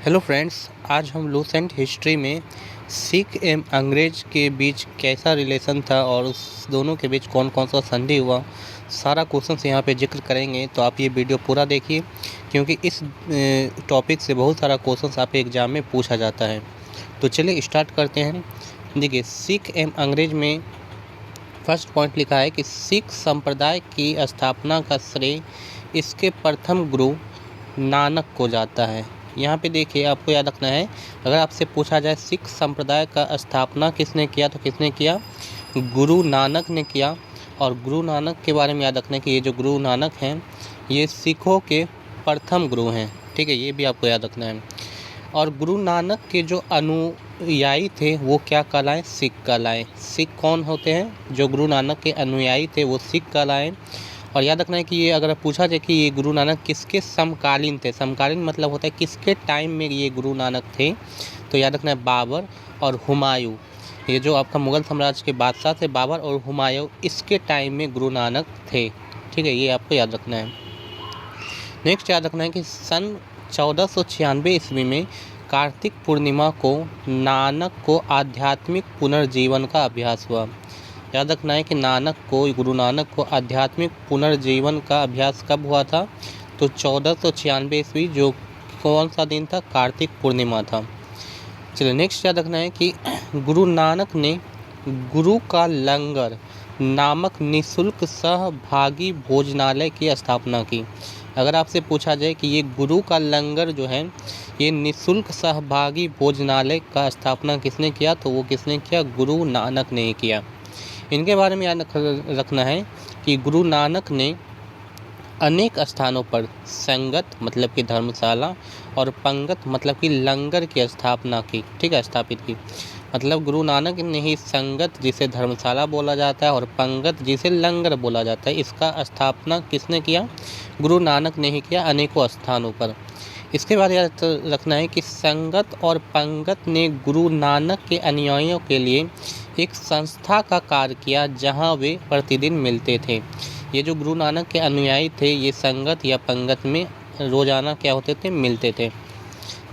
Hello friends, आज हम Lucent history में सिख एवं अंग्रेज के बीच कैसा रिलेशन था और उस दोनों के बीच कौन कौन सा संधि हुआ, सारा क्वेश्चन यहाँ पे जिक्र करेंगे। तो आप ये वीडियो पूरा देखिए, क्योंकि इस टॉपिक से बहुत सारा क्वेश्चन आपके एग्ज़ाम में पूछा जाता है। तो चलिए स्टार्ट करते हैं। देखिए, सिख एवं अंग्रेज में फर्स्ट पॉइंट लिखा है कि सिख संप्रदाय की स्थापना का श्रेय इसके प्रथम गुरु नानक को जाता है। यहाँ पे देखिए, आपको याद रखना है, अगर आपसे पूछा जाए सिख संप्रदाय का स्थापना किसने किया तो किसने किया, गुरु नानक ने किया। और गुरु नानक के बारे में याद रखना है कि ये जो गुरु नानक हैं ये सिखों के प्रथम गुरु हैं। ठीक है, ये भी आपको याद रखना है। और गुरु नानक के जो अनुयायी थे वो क्या कहलाए, सिख कहलाए। सिख कौन होते हैं, जो गुरु नानक के अनुयायी थे वो सिख कहलाए। और याद रखना है कि ये अगर पूछा जाए कि ये गुरु नानक किसके समकालीन थे, समकालीन मतलब होता है किसके टाइम में ये गुरु नानक थे, तो याद रखना है बाबर और हुमायूं। ये जो आपका मुग़ल साम्राज्य के बादशाह थे बाबर और हुमायूं, इसके टाइम में गुरु नानक थे। ठीक है, ये आपको याद रखना है। नेक्स्ट याद रखना है कि सन 1496 ईस्वी में कार्तिक पूर्णिमा को नानक को आध्यात्मिक पुनर्जीवन का अभ्यास हुआ। याद रखना है कि गुरु नानक को आध्यात्मिक पुनर्जीवन का अभ्यास कब हुआ था, तो 1496 ईस्वी, जो कौन सा दिन था, कार्तिक पूर्णिमा था। चलिए नेक्स्ट याद रखना है कि गुरु नानक ने गुरु का लंगर नामक निःशुल्क सहभागी भोजनालय की स्थापना की। अगर आपसे पूछा जाए कि ये गुरु का लंगर जो है ये निःशुल्क सहभागी भोजनालय का स्थापना किसने किया, तो वो किसने किया, गुरु नानक ने ही किया। इनके बारे में याद रखना है कि गुरु नानक ने अनेक स्थानों पर संगत मतलब कि धर्मशाला और पंगत मतलब कि लंगर की स्थापना की। ठीक है, स्थापित की। मतलब गुरु नानक ने ही संगत जिसे धर्मशाला बोला जाता है और पंगत जिसे लंगर बोला जाता है, इसका स्थापना किसने किया, गुरु नानक ने ही किया, अनेकों स्थानों पर। इसके बाद याद रखना है कि संगत और पंगत ने गुरु नानक के अनुयायियों के लिए एक संस्था का कार्य किया जहां वे प्रतिदिन मिलते थे। ये जो गुरु नानक के अनुयायी थे ये संगत या पंगत में रोज़ाना क्या होते थे, मिलते थे।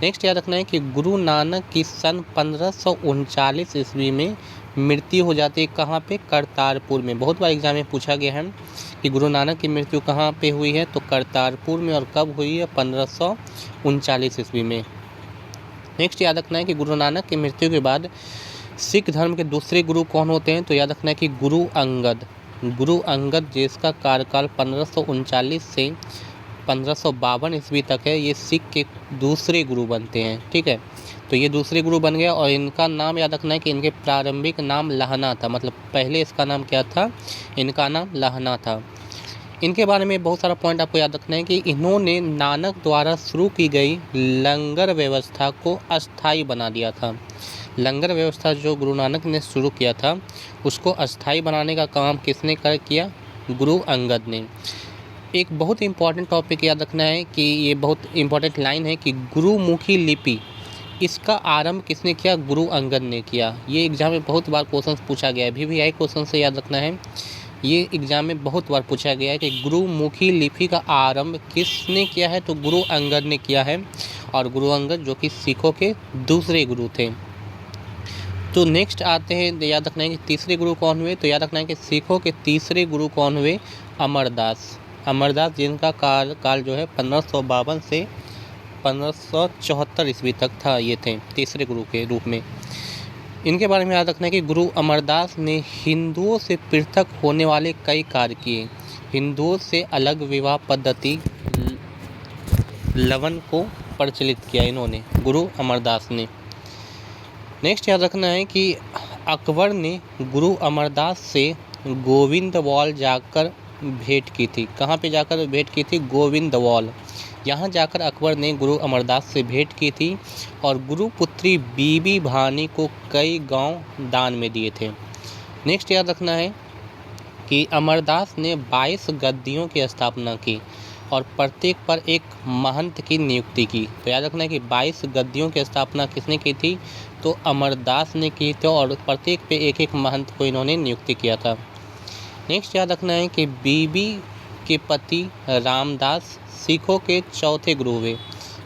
नेक्स्ट याद रखना है कि गुरु नानक की सन 1539 ईस्वी में मृत्यु हो जाती है। कहाँ पे, करतारपुर में। बहुत बार एग्जाम में पूछा गया है कि गुरु नानक की मृत्यु कहाँ पे हुई है, तो करतारपुर में। और कब हुई है, 1539 ईस्वी में। नेक्स्ट याद रखना है कि गुरु नानक की मृत्यु के बाद सिख धर्म के दूसरे गुरु कौन होते हैं, तो याद रखना है कि गुरु अंगद जिसका कार्यकाल 1539 से 1552 ईस्वी तक है, ये सिख के दूसरे गुरु बनते हैं। ठीक है, तो ये दूसरे गुरु बन गया। और इनका नाम याद रखना है कि इनके प्रारंभिक नाम लहना था, मतलब पहले इसका नाम क्या था, इनका नाम लहना था। इनके बारे में बहुत सारा पॉइंट आपको याद रखना है कि इन्होंने नानक द्वारा शुरू की गई लंगर व्यवस्था को अस्थाई बना दिया था। लंगर व्यवस्था जो गुरु नानक ने शुरू किया था उसको अस्थाई बनाने का काम किसने किया, गुरु अंगद ने। एक बहुत इंपॉर्टेंट टॉपिक याद रखना है कि ये बहुत इंपॉर्टेंट लाइन है कि गुरुमुखी लिपि, इसका आरंभ किसने किया, गुरु अंगद ने किया। ये एग्जाम में बहुत बार क्वेश्चन पूछा गया है, भी आई क्वेश्चन से याद रखना है। ये एग्जाम में बहुत बार पूछा गया है कि गुरुमुखी लिपि का आरंभ किसने किया है, तो गुरु अंगद ने किया है। और गुरु अंगद जो कि सिखों के दूसरे गुरु थे। तो नेक्स्ट आते हैं, याद रखना है कि तीसरे गुरु कौन हुए, तो याद रखना है कि सिखों के तीसरे गुरु कौन हुए, अमरदास जिनका काल जो है 1552 से 1574 ईस्वी तक था, ये थे तीसरे गुरु के रूप में। इनके बारे में याद रखना है कि गुरु अमरदास ने हिंदुओं से पृथक होने वाले कई कार्य किए। हिंदुओं से अलग विवाह पद्धति लवन को प्रचलित किया इन्होंने, गुरु अमरदास ने। नेक्स्ट याद रखना है कि अकबर ने गुरु अमरदास से गोविंदवाल जाकर भेंट की थी। कहाँ पे जाकर भेंट की थी, गोविंदवाल। यहाँ जाकर अकबर ने गुरु अमरदास से भेंट की थी और गुरु पुत्री बीबी भानी को कई गांव दान में दिए थे। नेक्स्ट याद रखना है कि अमरदास ने 22 गद्दियों की स्थापना की और प्रत्येक पर एक महंत की नियुक्ति की। तो याद रखना है कि 22 गद्दियों की स्थापना किसने की थी, तो अमरदास ने की थी और प्रत्येक पे एक एक महंत को इन्होंने नियुक्ति किया था। नेक्स्ट याद रखना है कि बीबी के पति रामदास सिखों के चौथे गुरु हुए।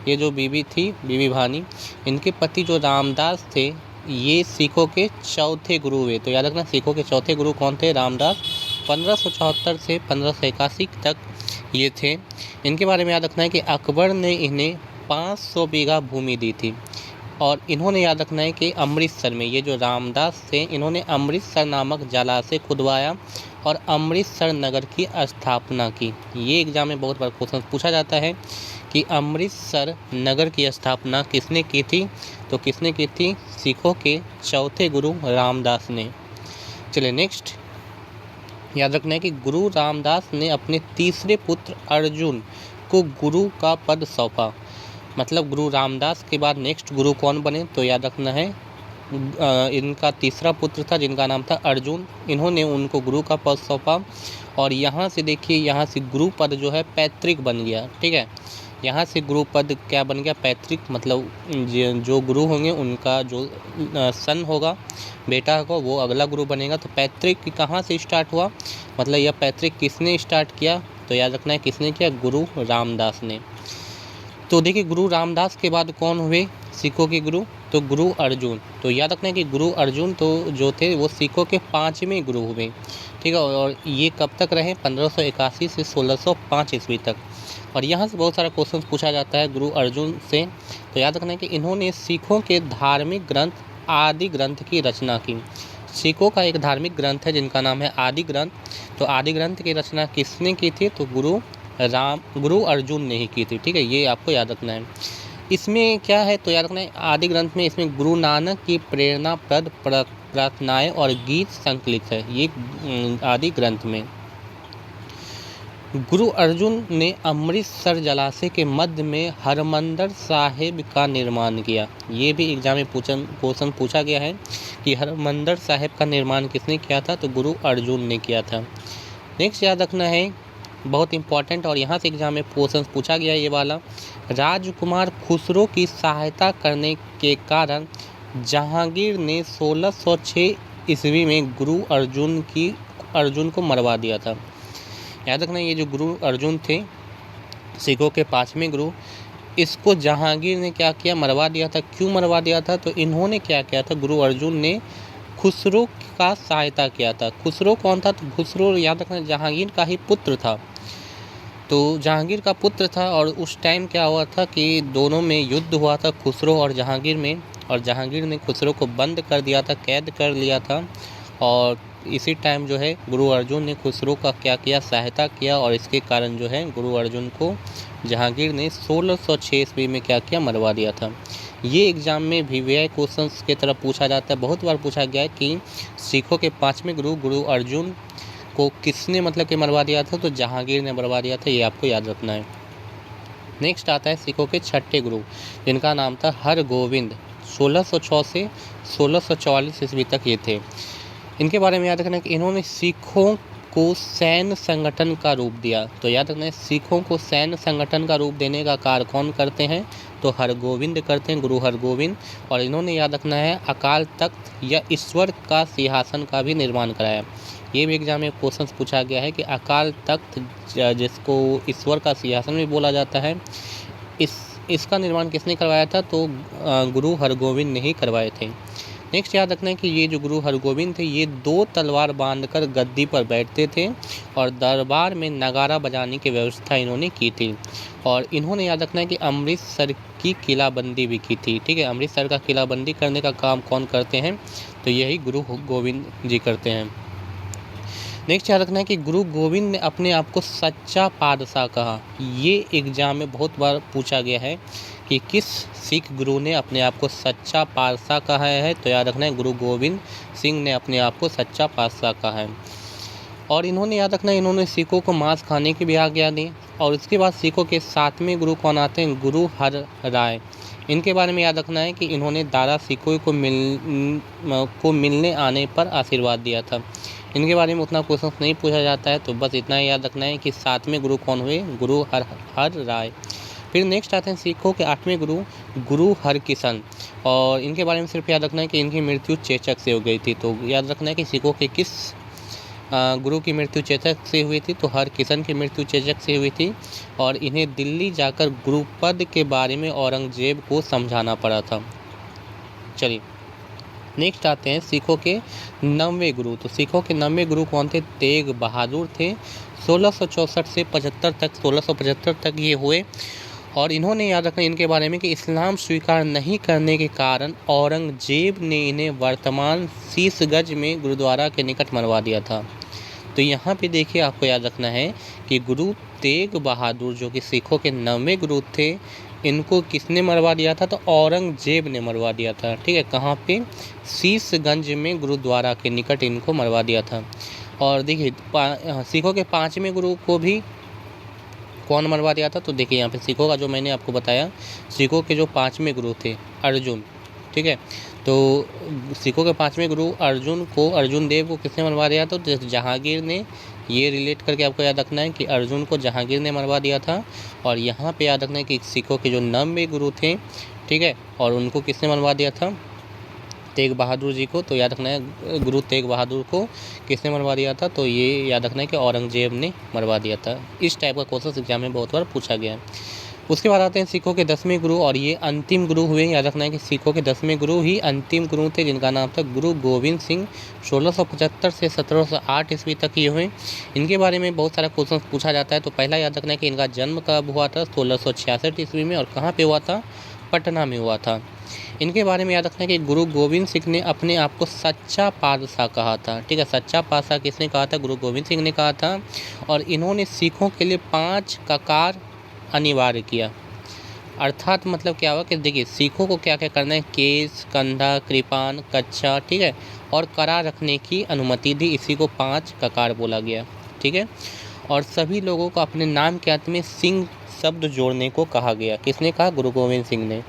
ये जो बीबी थी, बीबी भानी, इनके पति जो रामदास थे, ये सिखों के चौथे गुरु हुए। तो याद रखना, सिखों के चौथे गुरु कौन थे? रामदास। 1574 से 1581 तक ये थे। इनके बारे में याद रखना है कि अकबर ने इन्हें 500 बीघा भूमि दी थी और इन्होंने याद रखना है कि अमृतसर में, ये जो रामदास थे, इन्होंने अमृतसर नामक जलाशय खुदवाया और अमृतसर नगर की स्थापना की। ये एग्जाम में बहुत बार क्वेश्चन पूछा जाता है कि अमृतसर नगर की स्थापना किसने की थी? तो किसने की थी? सिखों के चौथे गुरु रामदास ने। चलिए नेक्स्ट, याद रखना है कि गुरु रामदास ने अपने तीसरे पुत्र अर्जुन को गुरु का पद सौंपा। मतलब गुरु रामदास के बाद नेक्स्ट गुरु कौन बने? तो याद रखना है इनका तीसरा पुत्र था जिनका नाम था अर्जुन, इन्होंने उनको गुरु का पद सौंपा। और यहाँ से देखिए, यहाँ से गुरु पद जो है पैतृक बन गया। ठीक है, यहाँ से गुरु पद क्या बन गया? पैतृक। मतलब जो गुरु होंगे उनका जो सन होगा, बेटा होगा, वो अगला गुरु बनेगा। तो पैतृक कहाँ से स्टार्ट हुआ? मतलब यह पैतृक किसने स्टार्ट किया? तो याद रखना है किसने किया? गुरु रामदास ने। तो देखिए, गुरु रामदास के बाद कौन हुए सिखों के गुरु? तो गुरु अर्जुन। तो याद रखना है कि गुरु अर्जुन तो जो थे वो सिखों के 5वें गुरु हुए। ठीक है, और ये कब तक रहे? 1581 से 1605 ईस्वी तक। और यहाँ से बहुत सारा क्वेश्चन पूछा जाता है गुरु अर्जुन से। तो याद रखना है कि इन्होंने सिखों के धार्मिक ग्रंथ आदि ग्रंथ की रचना की। सिखों का एक धार्मिक ग्रंथ है जिनका नाम है आदि ग्रंथ। तो आदि ग्रंथ की रचना किसने की थी? तो गुरु अर्जुन ने ही की थी। ठीक है, ये आपको याद रखना है। इसमें क्या है? तो याद रखना है आदि ग्रंथ में इसमें गुरु नानक की प्रेरणाप्रद प्रार्थनाएं और गीत संकलित है, ये आदि ग्रंथ में। गुरु अर्जुन ने अमृतसर जलाशय के मध्य में हरमंदर साहिब का निर्माण किया। ये भी एग्जाम में क्वेश्चन पूछा गया है कि हरमंदर साहिब का निर्माण किसने किया था? तो गुरु अर्जुन ने किया था। नेक्स्ट याद रखना है, बहुत इंपॉर्टेंट, और यहाँ से एग्जाम में क्वेश्चन पूछा गया ये वाला, राजकुमार खुसरो की सहायता करने के कारण जहांगीर ने 1606 ईस्वी में गुरु अर्जुन को मरवा दिया था। याद रखना, ये जो गुरु अर्जुन थे सिखों के 5वें गुरु, इसको जहांगीर ने क्या किया? मरवा दिया था। क्यों मरवा दिया था? तो इन्होंने क्या किया था? गुरु अर्जुन ने खुसरो का सहायता किया था। खुसरो कौन था? तो खुसरो याद रखना जहांगीर का ही पुत्र था। तो जहांगीर का पुत्र था और उस टाइम क्या हुआ था कि दोनों में युद्ध हुआ था, खुसरो और जहांगीर में, और जहांगीर ने खुसरो को बंद कर दिया था, कैद कर लिया था। और इसी टाइम जो है गुरु अर्जुन ने खुसरो का क्या किया? सहायता किया, और इसके कारण जो है गुरु अर्जुन को जहांगीर ने 1606 ईस्वी में क्या किया? मरवा दिया था। ये एग्जाम में VVI क्वेश्चंस की तरफ पूछा जाता है, बहुत बार पूछा गया है कि सिखों के 5वें गुरु अर्जुन को किसने मतलब कि मरवा दिया था? तो जहांगीर ने मरवा दिया था, ये आपको याद रखना है। नेक्स्ट आता है सिखों के 6ठे गुरु जिनका नाम था हरगोविंद। 1606 से 1644 ईस्वी तक ये थे। इनके बारे में याद रखना है कि इन्होंने सिखों को सैन्य संगठन का रूप दिया। तो याद रखना है सिखों को सैन्य संगठन का रूप देने का कार्य कौन करते हैं? तो हरगोविंद करते हैं, गुरु हरगोविंद। और इन्होंने याद रखना है अकाल तख्त या ईश्वर का सिंहासन का भी निर्माण कराया। ये भी एग्जाम में क्वेश्चन पूछा गया है कि अकाल तख्त जिसको ईश्वर का सिंहासन भी बोला जाता है, इसका निर्माण किसने करवाया था? तो गुरु हरगोविंद ने ही करवाए थे। नेक्स्ट याद रखना है कि ये जो गुरु हरगोविंद थे, ये 2 तलवार बांधकर गद्दी पर बैठते थे और दरबार में नगारा बजाने की व्यवस्था इन्होंने की थी। और इन्होंने याद रखना है कि अमृतसर की किलाबंदी भी की थी। ठीक है, अमृतसर का किलाबंदी करने का काम कौन करते हैं? तो यही गुरु गोविंद जी करते हैं। नेक्स्ट याद रखना है कि गुरु गोविंद ने अपने आप को सच्चा पातशाह कहा। ये एग्जाम में बहुत बार पूछा गया है कि किस सिख गुरु ने अपने आप को सच्चा पातशाह कहा है? तो याद रखना है गुरु गोविंद सिंह ने अपने आप को सच्चा पातशाह कहा है। और इन्होंने याद रखना है इन्होंने सिखों को मांस खाने की भी आज्ञा दी। और इसके बाद सिखों के 7वें गुरु कौन आते हैं? गुरु हर राय। इनके बारे में याद रखना है कि इन्होंने दादा सिखों को मिलने आने पर आशीर्वाद दिया था। इनके बारे में उतना क्वेश्चन नहीं पूछा जाता है, तो बस इतना ही याद रखना है कि 7वें गुरु कौन हुए? गुरु हर राय। फिर नेक्स्ट आते हैं सिखों के 8वें गुरु हरकिशन। और इनके बारे में सिर्फ याद रखना है कि इनकी मृत्यु चेचक से हो गई थी। तो याद रखना है कि सिखों के किस गुरु की मृत्यु चेचक से हुई थी, तो हरकिशन की मृत्यु चेचक से हुई थी और इन्हें दिल्ली जाकर गुरुपद के बारे में औरंगजेब को समझाना पड़ा था। चलिए नेक्स्ट आते हैं सिखों के 9वें गुरु। तो सिखों के 9वें गुरु कौन थे? तेग बहादुर थे। 1664 से 1675 तक ये हुए और इन्होंने याद रखना इनके बारे में कि इस्लाम स्वीकार नहीं करने के कारण औरंगजेब ने इन्हें वर्तमान शीशगंज में गुरुद्वारा के निकट मरवा दिया था। तो यहाँ पे देखिए आपको याद रखना है कि गुरु तेग बहादुर जो कि सिखों के 9वें गुरु थे, इनको किसने मरवा दिया था? तो औरंगजेब ने मरवा दिया था। ठीक है, कहाँ पे? शीशगंज में गुरुद्वारा के निकट इनको मरवा दिया था। और देखिए सिखों के 5वें गुरु को भी कौन मरवा दिया था? तो देखिए यहाँ पे सिखों का जो मैंने आपको बताया, सिखों के जो 5वें गुरु थे अर्जुन, ठीक है, तो सिखों के 5वें गुरु अर्जुन देव को किसने मरवा दिया? तो जहांगीर ने। ये रिलेट करके आपको याद रखना है कि अर्जुन को जहांगीर ने मरवा दिया था। और यहाँ पे याद रखना है कि सिखों के जो 9वें गुरु थे, ठीक है, और उनको किसने मरवा दिया था? तेग बहादुर जी को। तो याद रखना है गुरु तेग बहादुर को किसने मरवा दिया था? तो ये याद रखना है कि औरंगजेब ने मरवा दिया था। इस टाइप का क्वेश्चन एग्जाम में बहुत बार पूछा गया है। उसके बाद आते हैं सिखों के 10वें गुरु और ये अंतिम गुरु हुए। याद रखना है कि सिखों के 10वें गुरु ही अंतिम गुरु थे, जिनका नाम था गुरु गोविंद सिंह। 1675 से 1708 ईस्वी तक ये हुए। इनके बारे में बहुत सारा क्वेश्चन पूछा जाता है। तो पहला याद रखना है कि इनका जन्म कब हुआ था? 1666 ईस्वी में। और कहाँ पे हुआ था? पटना में हुआ था। इनके बारे में याद रखना है कि गुरु गोविंद सिंह ने अपने आप को सच्चा पातशाह कहा था। ठीक है, सच्चा पातशाह किसने कहा था? गुरु गोविंद सिंह ने कहा था। और इन्होंने सिखों के लिए 5 ककार अनिवार्य किया। अर्थात मतलब क्या हुआ कि देखिए सिखों को क्या क्या करना है? केस, कंधा, कृपान, कच्छा, ठीक है, और करा रखने की अनुमति दी। इसी को 5 ककार बोला गया। ठीक है, और सभी लोगों को अपने नाम के अंत में सिंह शब्द जोड़ने को कहा गया। किसने कहा? गुरु गोविंद सिंह ने।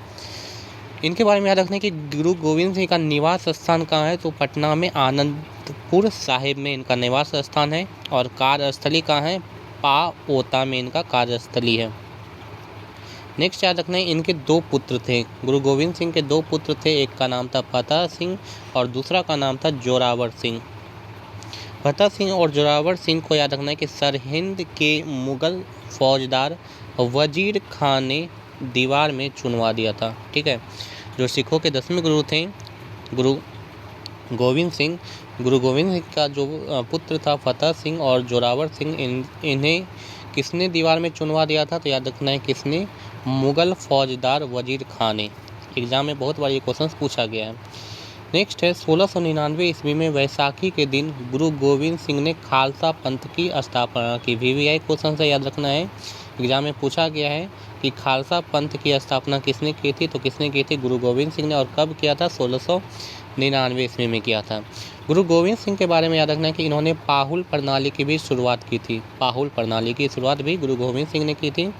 इनके बारे में याद रखना है कि गुरु गोविंद सिंह का निवास स्थान कहाँ है? तो पटना में आनंदपुर साहिब में इनका निवास स्थान है। और कार्यस्थली कहाँ है? पाओता में इनका कार्यस्थली है। नेक्स्ट याद रखना है इनके 2 पुत्र थे। गुरु गोविंद सिंह के 2 पुत्र थे। एक का नाम था फतेह सिंह और दूसरा का नाम था जोरावर सिंह। फतेह सिंह और जोरावर सिंह को याद रखना है कि सरहिंद के मुगल फौजदार वजीर खान ने दीवार में चुनवा दिया था। ठीक है, जो सिखों के 10वें गुरु थे गुरु गोविंद सिंह, गुरु गोविंद सिंह का जो पुत्र था फतेह सिंह और जोरावर सिंह, इन्हें किसने दीवार में चुनवा दिया था? तो याद रखना है किसने? मुगल फौजदार वजीर खान ने। एग्जाम में बहुत बार ये क्वेश्चन पूछा गया है। नेक्स्ट है 1699 ईस्वी में वैसाखी के दिन गुरु गोविंद सिंह ने खालसा पंथ की स्थापना की। VVI क्वेश्चन से याद रखना है, एग्जाम में पूछा गया है कि खालसा पंथ की स्थापना किसने की थी? तो किसने की थी? गुरु गोविंद सिंह ने। और कब किया था? 1699 ईस्वी में किया था। गुरु गोविंद सिंह के बारे में याद रखना है कि इन्होंने पाहुल प्रणाली की भी शुरुआत की थी। पाहुल प्रणाली की शुरुआत भी गुरु गोविंद सिंह ने की थी।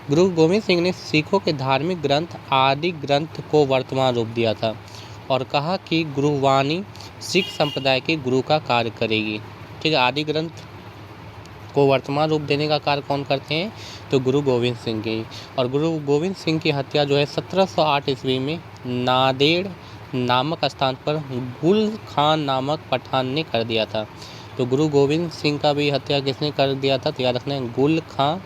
गुरु गोविंद सिंह ने सिखों के धार्मिक ग्रंथ आदि ग्रंथ को वर्तमान रूप दिया था और कहा कि गुरुवाणी सिख संप्रदाय के गुरु का कार्य करेगी। ठीक है, आदि ग्रंथ को वर्तमान रूप देने का कार्य कौन करते हैं? तो गुरु गोविंद सिंह की। और गुरु गोविंद सिंह की हत्या जो है 1708 ईस्वी में नांदेड़ नामक स्थान पर गुल खान नामक पठान ने कर दिया था। तो गुरु गोविंद सिंह का भी हत्या किसने कर दिया था? तो याद रखना है गुल खान,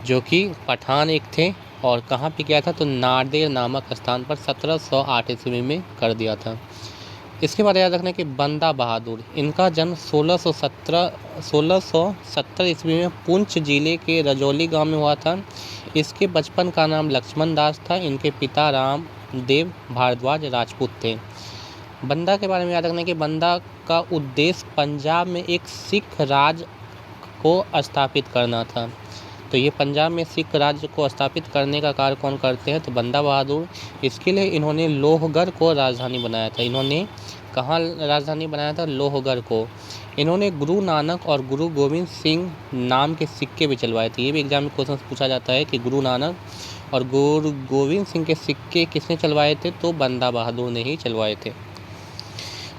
जो कि पठान एक थे। और कहाँ पे किया था? तो नांदेड़ नामक स्थान पर 1708 ईस्वी में कर दिया था। इसके बाद याद रखना है कि बंदा बहादुर, इनका जन्म 1670 ईस्वी में पुंछ जिले के रजौली गांव में हुआ था। इसके बचपन का नाम लक्ष्मण दास था। इनके पिता राम देव भारद्वाज राजपूत थे। बंदा के बारे में याद रखना है कि बंदा का उद्देश्य पंजाब में एक सिख राज को स्थापित करना था। तो ये पंजाब में सिख राज्य को स्थापित करने का कार्य कौन करते हैं? तो बंदा बहादुर। इसके लिए इन्होंने लोहगढ़ को राजधानी बनाया था। इन्होंने कहाँ राजधानी बनाया था? लोहगढ़ को। इन्होंने गुरु नानक और गुरु गोविंद सिंह नाम के सिक्के भी चलवाए थे। ये भी एग्जाम में क्वेश्चन पूछा जाता है कि गुरु नानक और गुरु गोविंद सिंह के सिक्के किसने चलवाए थे? तो बंदा बहादुर ने ही चलवाए थे।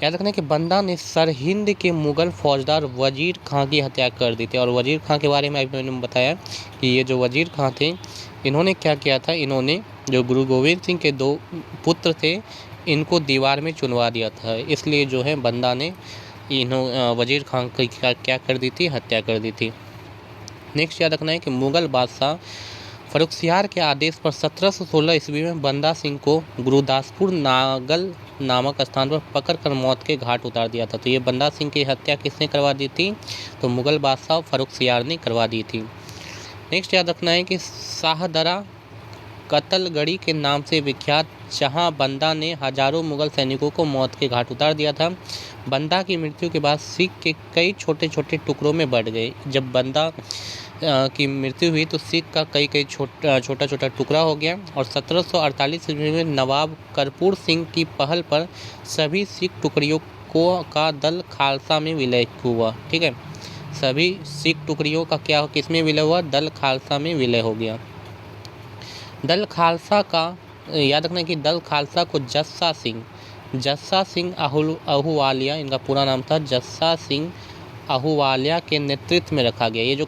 याद रखना कि बंदा ने सरहिंद के मुगल फौजदार वजीर खां की हत्या कर दी थी। और वजीर खां के बारे में अभी मैंने बताया कि ये जो वजीर खां थे, इन्होंने क्या किया था? इन्होंने जो गुरु गोविंद सिंह के 2 पुत्र थे, इनको दीवार में चुनवा दिया था। इसलिए जो है बंदा ने वजीर खान की क्या कर दी थी, हत्या कर दी थी। नेक्स्ट याद रखना है कि मुगल बादशाह फर्रुखसियार के आदेश पर 1716 ईस्वी में बंदा सिंह को गुरुदासपुर नागल नामक स्थान पर पकड़कर मौत के घाट उतार दिया था। तो ये बंदा सिंह की हत्या किसने करवा दी थी, तो मुगल बादशाह फर्रुखसियार ने करवा दी थी। नेक्स्ट याद रखना है कि शाहदरा कत्लगढ़ी के नाम से विख्यात जहां बंदा ने हजारों मुगल सैनिकों को मौत के घाट उतार दिया था। बंदा की मृत्यु के बाद सिख के कई छोटे छोटे टुकड़ों में बढ़ गए। जब बंदा की मृत्यु हुई तो सिख का कई छोटा छोटा टुकड़ा हो गया और 1748 ईस्वी में नवाब कर्पूर सिंह की पहल पर सभी सिख टुकड़ियों का दल खालसा में विलय हुआ। ठीक है, सभी सिख टुकड़ियों का क्या किसमें विलय हुआ, दल खालसा में विलय हो गया। दल खालसा का याद रखना कि दल खालसा को जस्सा सिंह अहूवालिया, इनका पूरा नाम था जस्सा सिंह अहूवालिया के नेतृत्व में रखा गया। ये जो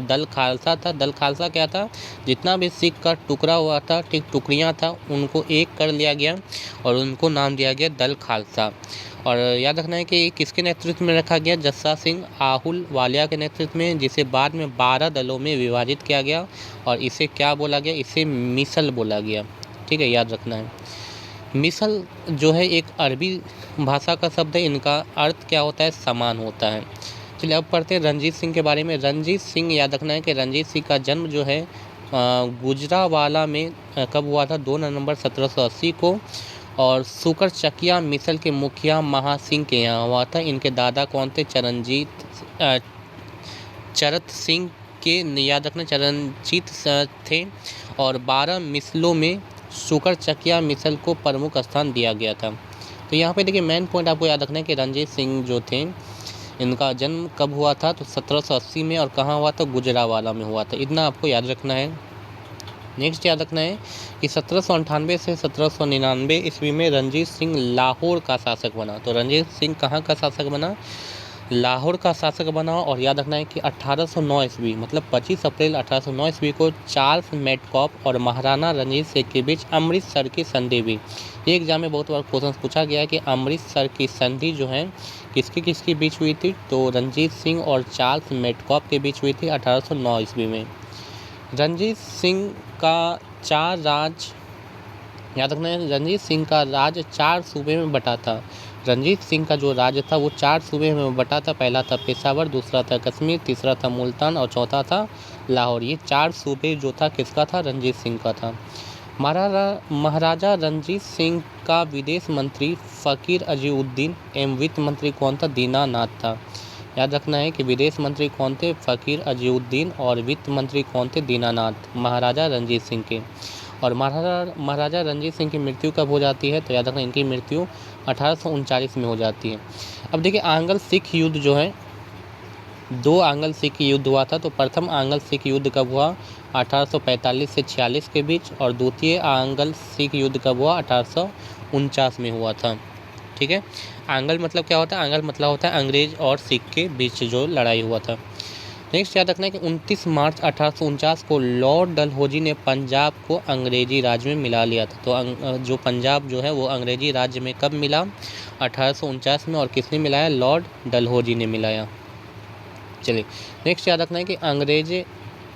दल खालसा था, दल खालसा क्या था, जितना भी सिख का टुकड़ा हुआ था, ठीक टुकड़ियाँ था, उनको एक कर लिया गया और उनको नाम दिया गया दल खालसा। और याद रखना है कि किसके नेतृत्व में रखा गया, जस्सा सिंह अहूवालिया के नेतृत्व में, जिसे बाद में 12 दलों में विभाजित किया गया और इसे क्या बोला गया, इसे मिसल बोला गया। ठीक है, याद रखना है। मिसल जो है एक अरबी भाषा का शब्द है, इनका अर्थ क्या होता है, समान होता है। चलिए अब पढ़ते हैं रणजीत सिंह के बारे में। रणजीत सिंह, याद रखना है कि रणजीत सिंह का जन्म जो है गुजरावाला में कब हुआ था, 2 नवंबर 1780 को, और सुकर चकिया मिसल के मुखिया महासिंह के यहाँ हुआ था। इनके दादा कौन थे, चरत सिंह के, याद रखना चरणजीत थे। और 12 मिसलों में सुकर चकिया मिसल को प्रमुख स्थान दिया गया था। तो यहाँ पे देखिए मेन पॉइंट आपको याद रखना है कि रणजीत सिंह जो थे, इनका जन्म कब हुआ था, तो 1780 में, और कहाँ हुआ था, गुजरावाला में हुआ था। इतना आपको याद रखना है। नेक्स्ट याद रखना है कि 1798 से 1799 ईस्वी में रणजीत सिंह लाहौर का शासक बना। तो रणजीत सिंह कहाँ का शासक बना, लाहौर का शासक बना। और याद रखना है कि 1809 ईस्वी मतलब 25 अप्रैल 1809 ईस्वी को चार्ल्स मेडकॉफ और महाराणा रंजीत सिंह के बीच अमृतसर की संधि हुई। ये एग्जाम में बहुत बार क्वेश्चन पूछा गया है कि अमृतसर की संधि जो है किसके बीच हुई थी, तो रणजीत सिंह और चार्ल्स मेडकॉफ के बीच हुई थी 1809 ईस्वी में। रणजीत सिंह का 4 राज, याद रखना है, रणजीत सिंह का राज 4 सूबे में बटा था। रणजीत सिंह का जो राज्य था वो 4 सूबे में बटा था। पहला था पेशावर, दूसरा था कश्मीर, तीसरा था मुल्तान और चौथा था लाहौर। ये 4 सूबे जो था किसका था, रणजीत सिंह का था। महाराजा रणजीत सिंह का विदेश मंत्री फ़कीर अजीउद्दीन एवं वित्त मंत्री कौन था, दीनानाथ था। याद रखना है कि विदेश मंत्री कौन थे, फ़कीर अजीउद्दीन, और वित्त मंत्री कौन थे, दीनानाथ, महाराजा रणजीत सिंह के। और महाराजा रणजीत सिंह की मृत्यु कब हो जाती है, तो याद रखना इनकी मृत्यु 1839 में हो जाती है। अब देखिए आंग्ल सिख युद्ध जो है, 2 आंग्ल सिख युद्ध हुआ था। तो प्रथम आंग्ल सिख युद्ध कब हुआ, 1845 से 46 के बीच, और द्वितीय आंग्ल सिख युद्ध कब हुआ, 1849 में हुआ था। ठीक है, आंग्ल मतलब क्या होता है, आंग्ल मतलब होता है अंग्रेज और सिख के बीच जो लड़ाई हुआ था। नेक्स्ट याद रखना है कि 29 मार्च 1849 को लॉर्ड डलहौजी ने पंजाब को अंग्रेजी राज्य में मिला लिया था। तो जो पंजाब जो है वो अंग्रेजी राज्य में कब मिला, 1849 में, और किसने मिलाया, लॉर्ड डलहौजी ने मिलाया। चलिए नेक्स्ट याद रखना है कि अंग्रेज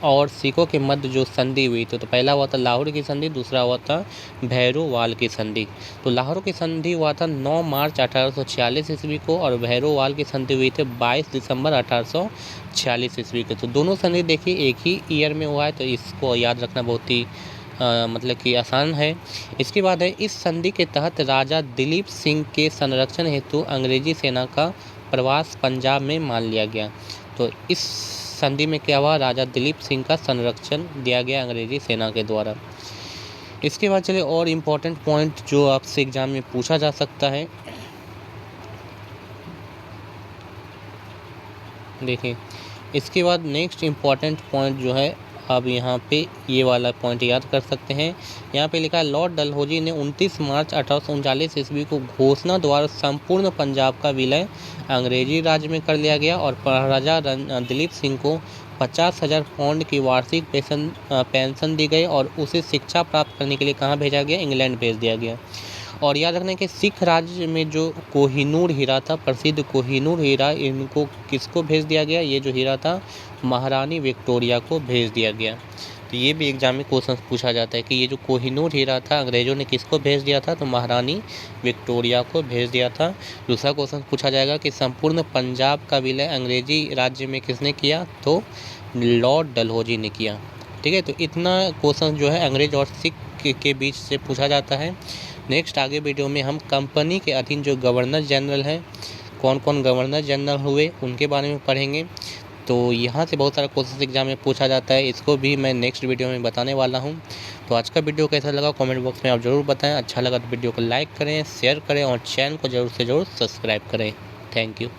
और सिखों के मध्य जो संधि हुई थी, तो पहला हुआ था लाहौर की संधि, दूसरा हुआ था भैरोवाल की संधि। तो लाहौर की संधि हुआ था 9 मार्च 1846 ईस्वी को, और भैरोवाल की संधि हुई थी 22 दिसंबर 1846 ईस्वी को। तो दोनों संधि देखिए एक ही ईयर में हुआ है, तो इसको याद रखना बहुत ही मतलब कि आसान है। इसके बाद है, इस संधि के तहत राजा दिलीप सिंह के संरक्षण हेतु अंग्रेजी सेना का प्रवास पंजाब में मान लिया गया। तो इस संधि में क्या हुआ, राजा दिलीप सिंह का संरक्षण दिया गया अंग्रेजी सेना के द्वारा। इसके बाद चलिए और इम्पोर्टेंट पॉइंट जो आपसे एग्जाम में पूछा जा सकता है, देखिए इसके बाद नेक्स्ट इम्पॉर्टेंट पॉइंट जो है, अब यहाँ पे ये वाला पॉइंट याद कर सकते हैं। यहाँ पे लिखा है, लॉर्ड डलहौजी ने 29 मार्च 1839 ईस्वी को घोषणा द्वारा संपूर्ण पंजाब का विलय अंग्रेजी राज्य में कर लिया गया, और महाराजा दिलीप सिंह को 50,000 पाउंड की वार्षिक पेंशन दी गई, और उसे शिक्षा प्राप्त करने के लिए कहाँ भेजा गया, इंग्लैंड भेज दिया गया। और याद रखना कि सिख राज्य में जो कोहिनूर हीरा था, प्रसिद्ध कोहिनूर हीरा, इनको किसको भेज दिया गया? ये जो हीरा था महारानी विक्टोरिया को भेज दिया गया। तो ये भी एग्जाम में क्वेश्चन पूछा जाता है कि ये जो कोहिनूर हीरा था अंग्रेजों ने किसको भेज दिया था? तो महारानी विक्टोरिया को भेज दिया था। दूसरा क्वेश्चन पूछा जाएगा कि संपूर्ण पंजाब का विलय अंग्रेजी राज्य में किसने किया? तो लॉर्ड डलहौजी ने किया। ठीक है, तो इतना क्वेश्चन जो है अंग्रेज और सिख के बीच से पूछा जाता है। नेक्स्ट आगे वीडियो में हम कंपनी के अधीन जो गवर्नर जनरल हैं, कौन कौन गवर्नर जनरल हुए उनके बारे में पढ़ेंगे। तो यहाँ से बहुत सारा क्वेश्चन एग्जाम में पूछा जाता है, इसको भी मैं नेक्स्ट वीडियो में बताने वाला हूँ। तो आज का वीडियो कैसा लगा कमेंट बॉक्स में आप ज़रूर बताएं। अच्छा लगा तो वीडियो को लाइक करें, शेयर करें और चैनल को ज़रूर से ज़रूर सब्सक्राइब करें। Thank you.